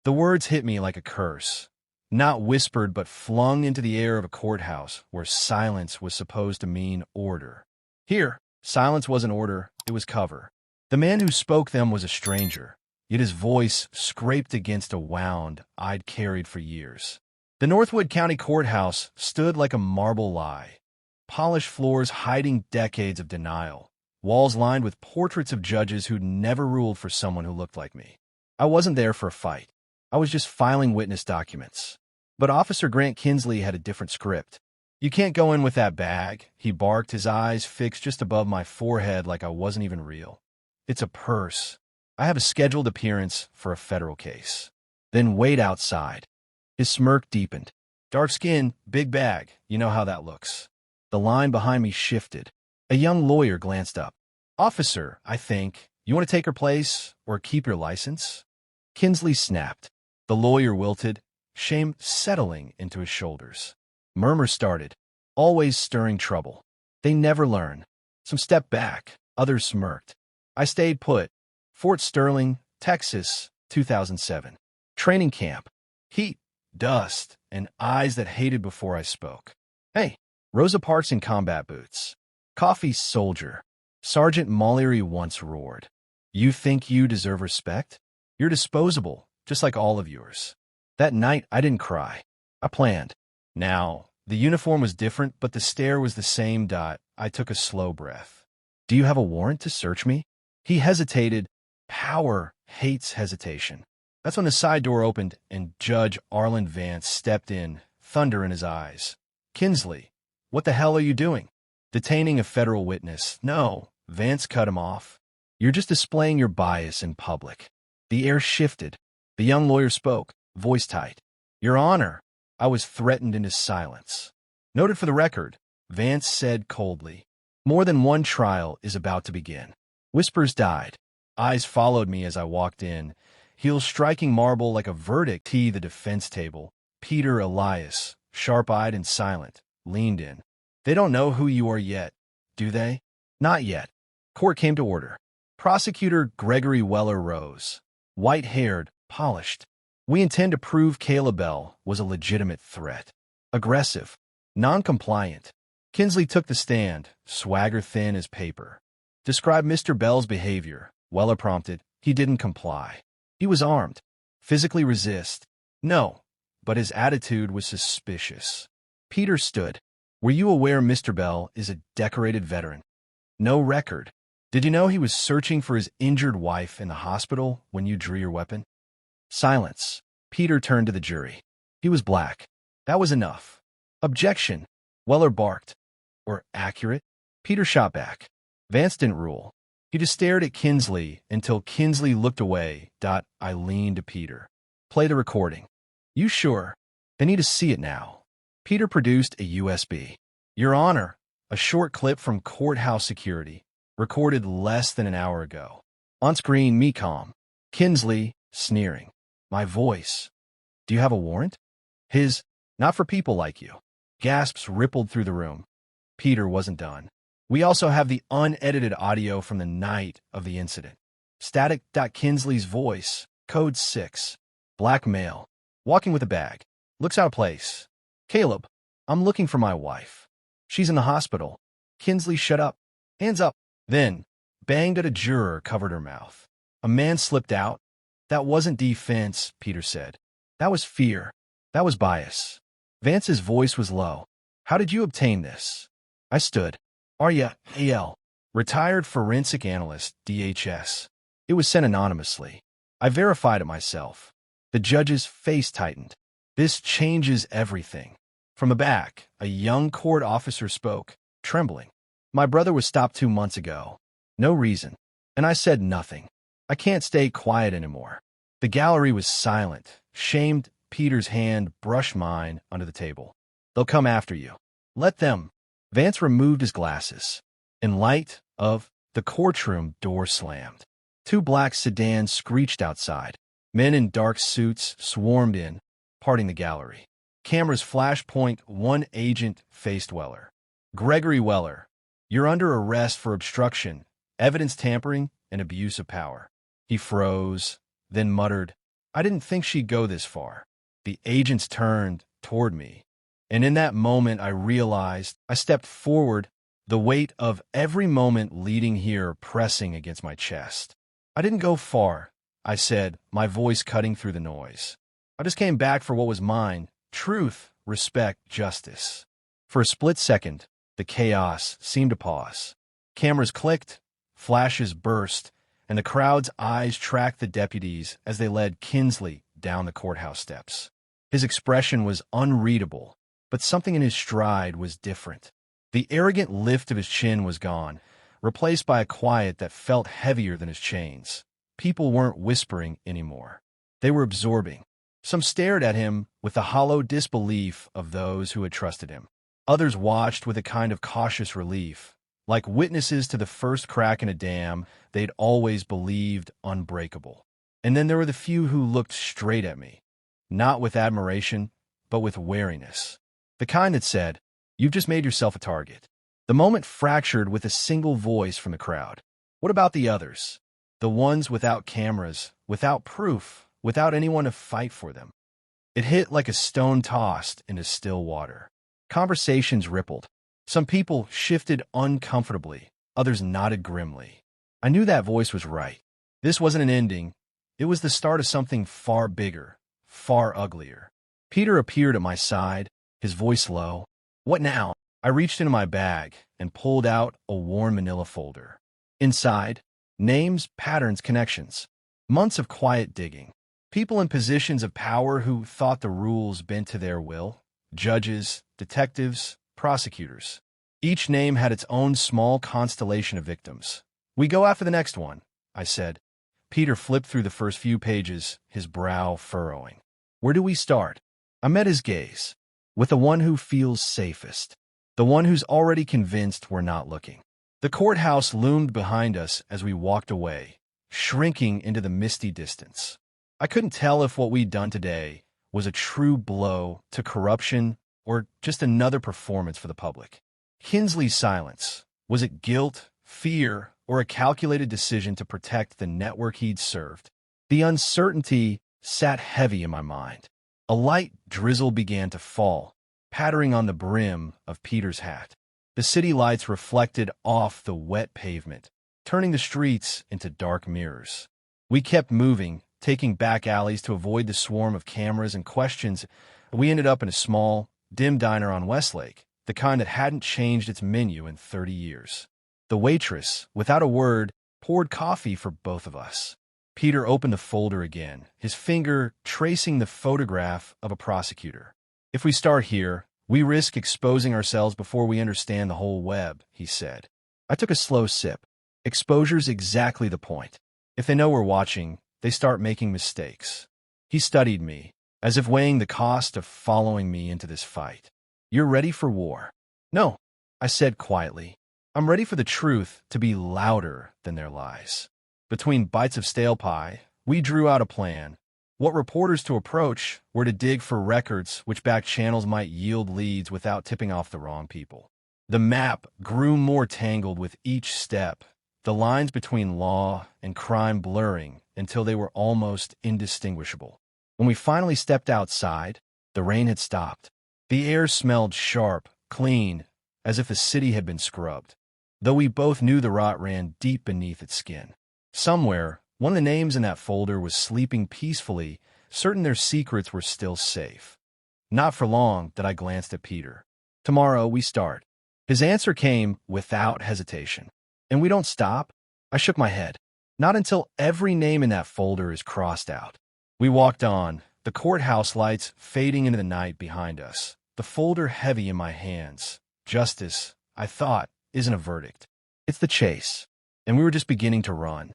The words hit me like a curse, not whispered but flung into the air of a courthouse where silence was supposed to mean order. Here, silence wasn't order, it was cover. The man who spoke them was a stranger, yet his voice scraped against a wound I'd carried for years. The Northwood County Courthouse stood like a marble lie, polished floors hiding decades of denial, walls lined with portraits of judges who'd never ruled for someone who looked like me. I wasn't there for a fight. I was just filing witness documents. But Officer Grant Kinsley had a different script. "You can't go in with that bag," he barked, his eyes fixed just above my forehead like I wasn't even real. "It's a purse. I have a scheduled appearance for a federal case." "Then wait outside." His smirk deepened. "Dark skin, big bag, you know how that looks." The line behind me shifted. A young lawyer glanced up. "Officer, I think, you want to take her place or keep your license?" Kinsley snapped. The lawyer wilted, shame settling into his shoulders. Murmurs started, always stirring trouble. They never learn. Some stepped back, others smirked. I stayed put. Fort Sterling, Texas, 2007. Training camp. Heat, dust, and eyes that hated before I spoke. "Hey." Rosa Parks in combat boots. "Coffee, soldier." Sergeant Mollery once roared. "You think you deserve respect? You're disposable, just like all of yours." That night, I didn't cry. I planned. Now, the uniform was different, but the stare was the same. I took a slow breath. "Do you have a warrant to search me?" He hesitated. Power hates hesitation. That's when the side door opened and Judge Arlen Vance stepped in, thunder in his eyes. "Kinsley, what the hell are you doing?" "Detaining a federal witness." "No," Vance cut him off. "You're just displaying your bias in public." The air shifted. The young lawyer spoke, voice tight. "Your Honor." I was threatened into silence. "Noted for the record," Vance said coldly. "More than one trial is about to begin." Whispers died. Eyes followed me as I walked in, heels striking marble like a verdict. The defense table. Peter Elias, sharp-eyed and silent, leaned in. "They don't know who you are yet, do they?" "Not yet." Court came to order. Prosecutor Gregory Weller rose, white-haired, polished. "We intend to prove Kayla Bell was a legitimate threat. Aggressive, non-compliant." Kinsley took the stand, swagger thin as paper. "Describe Mr. Bell's behavior," Weller prompted. "He didn't comply. He was armed. Physically resist." "No," but his attitude was suspicious. Peter stood. "Were you aware Mr. Bell is a decorated veteran?" "No record." "Did you know he was searching for his injured wife in the hospital when you drew your weapon?" Silence. Peter turned to the jury. "He was black." That was enough. "Objection," Weller barked. "Or accurate?" Peter shot back. Vance didn't rule. He just stared at Kinsley until Kinsley looked away. I leaned to Peter. "Play the recording." "You sure?" "They need to see it now." Peter produced a USB. "Your Honor," a short clip from courthouse security, recorded less than an hour ago. On screen, me calm. Kinsley, sneering. My voice. "Do you have a warrant?" His, "Not for people like you." Gasps rippled through the room. Peter wasn't done. "We also have the unedited audio from the night of the incident." Static. Kinsley's voice. Code 6. Black male. Walking with a bag. Looks out of place. "Caleb, I'm looking for my wife. She's in the hospital." Kinsley, "Shut up. Hands up." Then, banged at a juror, covered her mouth. A man slipped out. "That wasn't defense," Peter said. "That was fear. That was bias." Vance's voice was low. "How did you obtain this?" I stood. "Arya, A.L. Retired forensic analyst, DHS. It was sent anonymously. I verified it myself." The judge's face tightened. "This changes everything." From the back, a young court officer spoke, trembling. "My brother was stopped 2 months ago. No reason." And I said nothing. I can't stay quiet anymore. The gallery was silent, shamed. Peter's hand brushed mine under the table. "They'll come after you." "Let them." Vance removed his glasses. In light of the courtroom, door slammed. 2 black sedans screeched outside. Men in dark suits swarmed in, parting the gallery. Cameras flash. Point. 1 agent faced Weller. "Gregory Weller, you're under arrest for obstruction, evidence tampering, and abuse of power." He froze, then muttered, I didn't think she'd go this far. The agents turned toward me, and in that moment I realized I stepped forward, the weight of every moment leading here pressing against my chest. I didn't go far, I said, my voice cutting through the noise. I just came back for what was mine: truth, respect, justice. For a split second, the chaos seemed to pause. Cameras clicked, flashes burst, and the crowd's eyes tracked the deputies as they led Kinsley down the courthouse steps. His expression was unreadable, but something in his stride was different. The arrogant lift of his chin was gone, replaced by a quiet that felt heavier than his chains. People weren't whispering anymore. They were absorbing. Some stared at him with the hollow disbelief of those who had trusted him. Others watched with a kind of cautious relief, like witnesses to the first crack in a dam they'd always believed unbreakable. And then there were the few who looked straight at me, not with admiration, but with wariness. The kind that said, "You've just made yourself a target." The moment fractured with a single voice from the crowd. What about the others? The ones without cameras, without proof, without anyone to fight for them. It hit like a stone tossed into still water. Conversations rippled. Some people shifted uncomfortably, others nodded grimly. I knew that voice was right. This wasn't an ending. It was the start of something far bigger, far uglier. Peter appeared at my side, his voice low. "What now?" I reached into my bag and pulled out a worn manila folder. Inside, names, patterns, connections. Months of quiet digging. People in positions of power who thought the rules bent to their will. Judges, detectives, prosecutors. Each name had its own small constellation of victims. "We go after the next one," I said. Peter flipped through the first few pages, his brow furrowing. "Where do we start?" I met his gaze. "With the one who feels safest. The one who's already convinced we're not looking." The courthouse loomed behind us as we walked away, shrinking into the misty distance. I couldn't tell if what we'd done today was a true blow to corruption or just another performance for the public. Kinsley's silence. Was it guilt, fear, or a calculated decision to protect the network he'd served? The uncertainty sat heavy in my mind. A light drizzle began to fall, pattering on the brim of Peter's hat. The city lights reflected off the wet pavement, turning the streets into dark mirrors. We kept moving, taking back alleys to avoid the swarm of cameras and questions. We ended up in a small, dim diner on Westlake, the kind that hadn't changed its menu in 30 years. The waitress, without a word, poured coffee for both of us. Peter opened the folder again, his finger tracing the photograph of a prosecutor. "If we start here, we risk exposing ourselves before we understand the whole web," he said. I took a slow sip. Exposure's exactly the point. If they know we're watching, they start making mistakes. He studied me, as if weighing the cost of following me into this fight. "You're ready for war?" "No," I said quietly. "I'm ready for the truth to be louder than their lies." Between bites of stale pie, we drew out a plan. What reporters to approach, where to dig for records, which back channels might yield leads without tipping off the wrong people. The map grew more tangled with each step, the lines between law and crime blurring until they were almost indistinguishable. When we finally stepped outside, the rain had stopped. The air smelled sharp, clean, as if the city had been scrubbed, though we both knew the rot ran deep beneath its skin. Somewhere, one of the names in that folder was sleeping peacefully, certain their secrets were still safe. Not for long did I glance at Peter. "Tomorrow we start." His answer came without hesitation. "And we don't stop?" I shook my head. "Not until every name in that folder is crossed out." We walked on, the courthouse lights fading into the night behind us, the folder heavy in my hands. Justice, I thought, isn't a verdict. It's the chase. And we were just beginning to run.